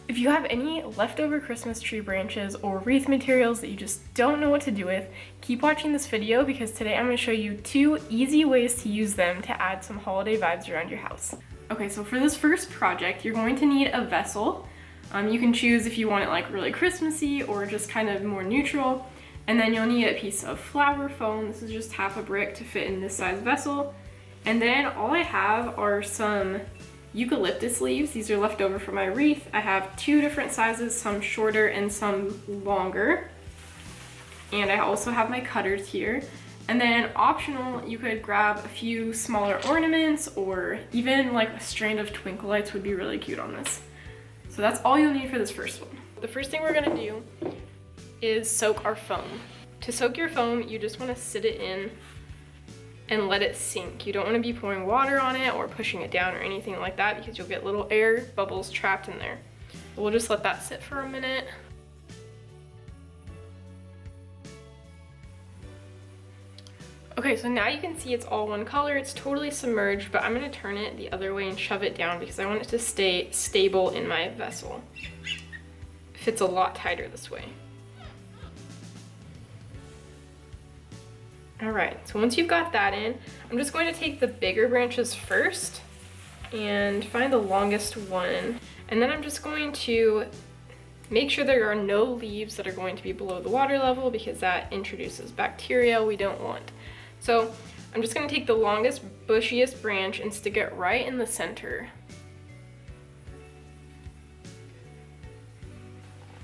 If you have any leftover Christmas tree branches or wreath materials that you just don't know what to do with, keep watching this video because today I'm going to show you 2 easy ways to use them to add some holiday vibes around your house. Okay, so for this first project, you're going to need a vessel. You can choose if you want it like really Christmassy or just kind of more neutral. And then you'll need a piece of flower foam. This is just half a brick to fit in this size vessel. And then all I have are some eucalyptus leaves. These are left over from my wreath. I have 2 different sizes, some shorter and some longer. And I also have my cutters here. And then optional, you could grab a few smaller ornaments or even like a strand of twinkle lights would be really cute on this. So that's all you'll need for this first one. The first thing we're gonna do is soak our foam. To soak your foam, you just wanna sit it in and let it sink. You don't want to be pouring water on it or pushing it down or anything like that because you'll get little air bubbles trapped in there. We'll just let that sit for a minute. Okay, so now you can see it's all one color. It's totally submerged, but I'm going to turn it the other way and shove it down because I want it to stay stable in my vessel. It fits a lot tighter this way. All right, so once you've got that in, I'm just going to take the bigger branches first and find the longest one. And then I'm just going to make sure there are no leaves that are going to be below the water level because that introduces bacteria we don't want. So I'm just gonna take the longest, bushiest branch and stick it right in the center.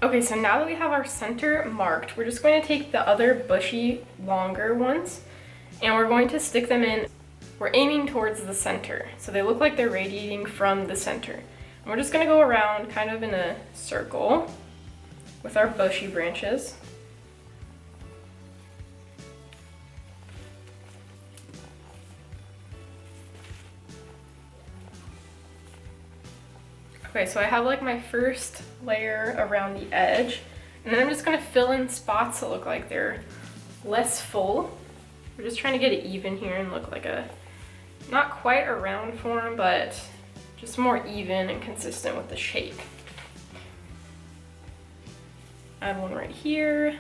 Okay, so now that we have our center marked, we're just going to take the other bushy, longer ones, and we're going to stick them in. We're aiming towards the center, so they look like they're radiating from the center. And we're just going to go around kind of in a circle with our bushy branches. Okay, so I have like my first layer around the edge, and then I'm just gonna fill in spots that look like they're less full. We're just trying to get it even here and look like a, not quite a round form, but just more even and consistent with the shape. Add one right here.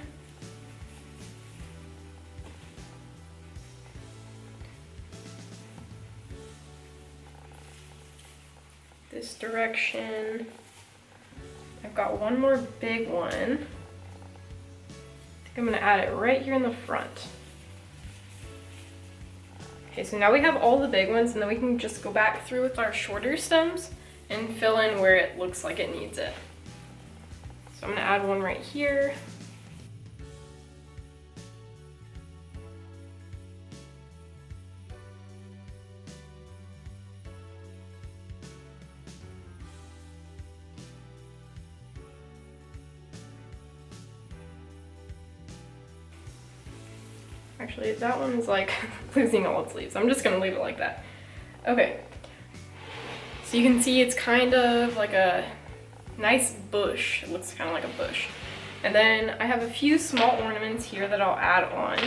This direction. I've got one more big one. I think I'm gonna add it right here in the front. Okay, so now we have all the big ones, and then we can just go back through with our shorter stems and fill in where it looks like it needs it. So I'm gonna add one right here. Actually, that one's like losing all its leaves. I'm just gonna leave it like that. Okay. So you can see it's kind of like a nice bush. It looks kind of like a bush. And then I have a few small ornaments here that I'll add on.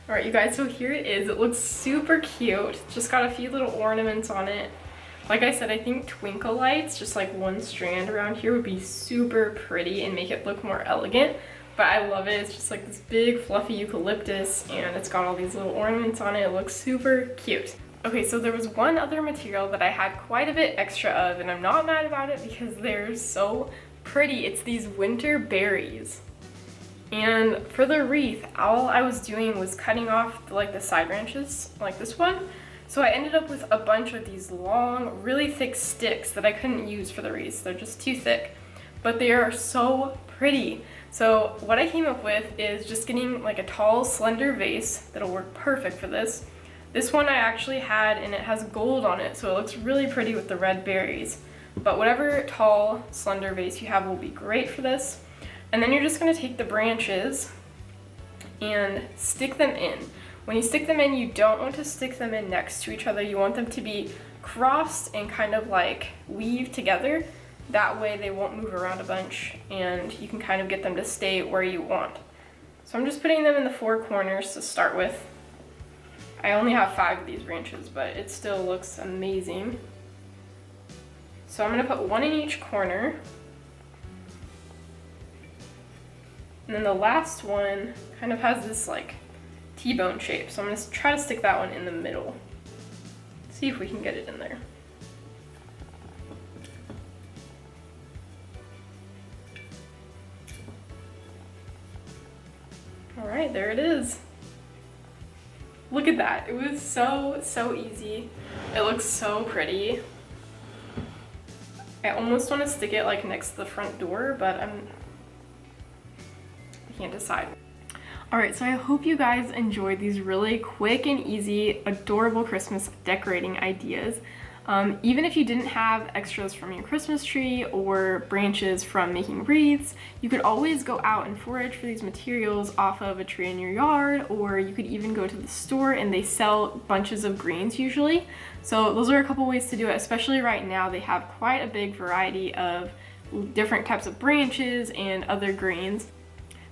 All right, you guys, so here it is. It looks super cute. It's just got a few little ornaments on it. Like I said, I think twinkle lights, just like one strand around here, would be super pretty and make it look more elegant. But I love it. It's just like this big fluffy eucalyptus, and it's got all these little ornaments on it. It looks super cute. Okay, so there was one other material that I had quite a bit extra of, and I'm not mad about it because they're so pretty. It's these winter berries. And for the wreath, all I was doing was cutting off like the side branches, like this one. So I ended up with a bunch of these long, really thick sticks that I couldn't use for the wreaths. They're just too thick, but they are so pretty. So what I came up with is just getting like a tall, slender vase that'll work perfect for this. This one I actually had, and it has gold on it, so it looks really pretty with the red berries. But whatever tall, slender vase you have will be great for this. And then you're just gonna take the branches and stick them in. When you stick them in, you don't want to stick them in next to each other. You want them to be crossed and kind of like weave together. That way they won't move around a bunch and you can kind of get them to stay where you want. So I'm just putting them in the 4 corners to start with. I only have 5 of these branches, but it still looks amazing. So I'm gonna put 1 in each corner. And then the last one kind of has this like T-bone shape. So I'm gonna try to stick that one in the middle. See if we can get it in there. All right, there it is. Look at that. It was so easy. It looks so pretty. I almost want to stick it like next to the front door, but I can't decide. All right, so I hope you guys enjoyed these really quick and easy, adorable Christmas decorating ideas. Even if you didn't have extras from your Christmas tree or branches from making wreaths, you could always go out and forage for these materials off of a tree in your yard, or you could even go to the store and they sell bunches of greens usually. So those are a couple ways to do it, especially right now. They have quite a big variety of different types of branches and other greens.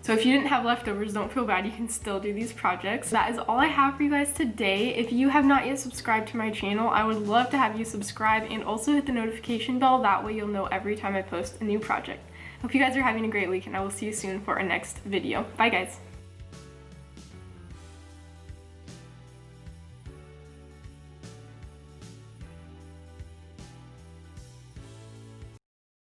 So if you didn't have leftovers, don't feel bad, you can still do these projects. That is all I have for you guys today. If you have not yet subscribed to my channel, I would love to have you subscribe and also hit the notification bell. That way you'll know every time I post a new project. Hope you guys are having a great week, and I will see you soon for our next video. Bye guys.